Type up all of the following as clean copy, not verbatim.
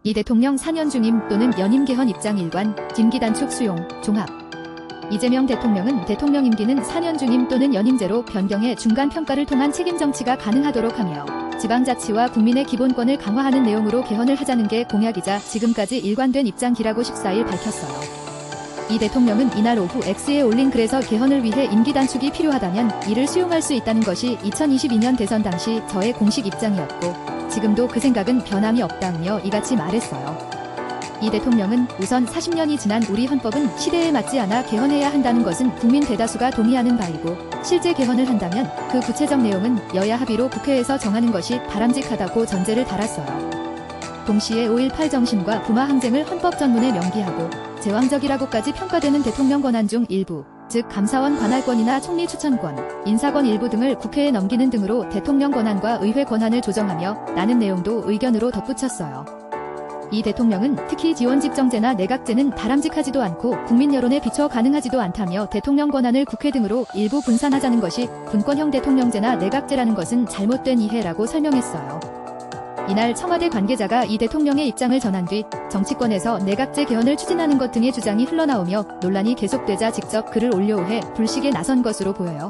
이 대통령 4년 중임 또는 연임 개헌 입장 일관, 임기 단축 수용, 종합. 이재명 대통령은 대통령 임기는 4년 중임 또는 연임제로 변경해 중간 평가를 통한 책임 정치가 가능하도록 하며 지방자치와 국민의 기본권을 강화하는 내용으로 개헌을 하자는 게 공약이자 지금까지 일관된 입장이라고 14일 밝혔어요. 이 대통령은 이날 오후 X에 올린 글에서 개헌을 위해 임기 단축이 필요하다면 이를 수용할 수 있다는 것이 2022년 대선 당시 저의 공식 입장이었고 지금도 그 생각은 변함이 없다며 이같이 말했어요. 이 대통령은 우선 40년이 지난 우리 헌법은 시대에 맞지 않아 개헌해야 한다는 것은 국민 대다수가 동의하는 바이고 실제 개헌을 한다면 그 구체적 내용은 여야 합의로 국회에서 정하는 것이 바람직하다고 전제를 달았어요. 동시에 5.18 정신과 부마 항쟁을 헌법 전문에 명기하고 제왕적이라고까지 평가되는 대통령 권한 중 일부, 즉 감사원 관할권이나 총리 추천권, 인사권 일부 등을 국회에 넘기는 등으로 대통령 권한과 의회 권한을 조정하며 라는 내용도 의견으로 덧붙였어요. 이 대통령은 특히 지원집정제나 내각제는 바람직하지도 않고 국민 여론에 비춰 가능하지도 않다며 대통령 권한을 국회 등으로 일부 분산하자는 것이 분권형 대통령제나 내각제라는 것은 잘못된 이해라고 설명했어요. 이날 청와대 관계자가 이 대통령의 입장을 전한 뒤 정치권에서 내각제 개헌을 추진하는 것 등의 주장이 흘러나오며 논란이 계속되자 직접 글을 올려오해 불식에 나선 것으로 보여요.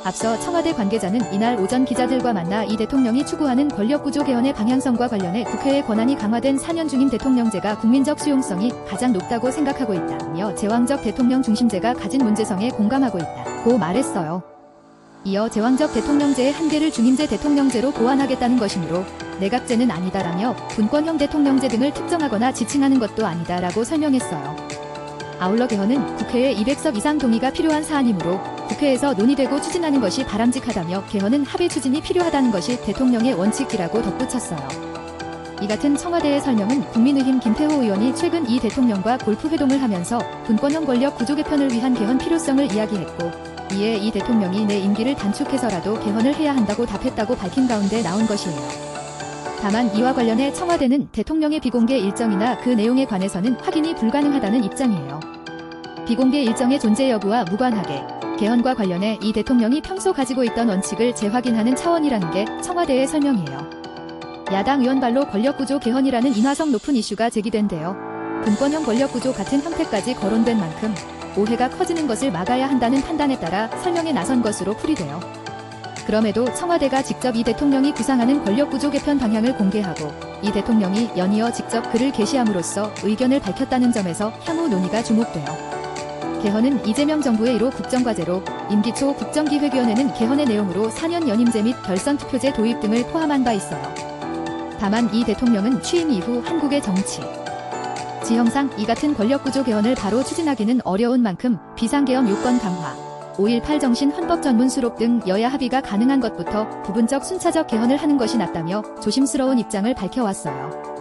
앞서 청와대 관계자는 이날 오전 기자들과 만나 이 대통령이 추구하는 권력구조 개헌의 방향성과 관련해 국회의 권한이 강화된 4년 중임 대통령제가 국민적 수용성이 가장 높다고 생각하고 있다며 제왕적 대통령 중심제가 가진 문제성에 공감하고 있다고 말했어요. 이어 제왕적 대통령제의 한계를 중임제 대통령제로 보완하겠다는 것이므로 내각제는 아니다라며 분권형 대통령제 등을 특정하거나 지칭하는 것도 아니다라고 설명했어요. 아울러 개헌은 국회의 200석 이상 동의가 필요한 사안이므로 국회에서 논의되고 추진하는 것이 바람직하다며 개헌은 합의 추진이 필요하다는 것이 대통령의 원칙이라고 덧붙였어요. 이 같은 청와대의 설명은 국민의힘 김태호 의원이 최근 이 대통령과 골프 회동을 하면서 분권형 권력 구조 개편을 위한 개헌 필요성을 이야기했고 이에 이 대통령이 내 임기를 단축해서라도 개헌을 해야 한다고 답했다고 밝힌 가운데 나온 것이에요. 다만 이와 관련해 청와대는 대통령의 비공개 일정이나 그 내용에 관해서는 확인이 불가능하다는 입장이에요. 비공개 일정의 존재 여부와 무관하게 개헌과 관련해 이 대통령이 평소 가지고 있던 원칙을 재확인하는 차원이라는 게 청와대의 설명이에요. 야당 의원발로 권력구조 개헌이라는 인화성 높은 이슈가 제기된데요. 분권형 권력구조 같은 형태까지 거론된 만큼 오해가 커지는 것을 막아야 한다는 판단에 따라 설명에 나선 것으로 풀이돼요. 그럼에도 청와대가 직접 이 대통령이 구상하는 권력구조 개편 방향을 공개하고 이 대통령이 연이어 직접 글을 게시함으로써 의견을 밝혔다는 점에서 향후 논의가 주목돼요. 개헌은 이재명 정부의 1호 국정과제로 임기 초 국정기획위원회는 개헌의 내용으로 4년 연임제 및 결선투표제 도입 등을 포함한 바 있어요. 다만 이 대통령은 취임 이후 한국의 정치, 지형상 이 같은 권력구조 개헌을 바로 추진하기는 어려운 만큼 비상개헌 요건 강화, 5.18 정신 헌법 전문 수록 등 여야 합의가 가능한 것부터 부분적 순차적 개헌을 하는 것이 낫다며 조심스러운 입장을 밝혀왔어요.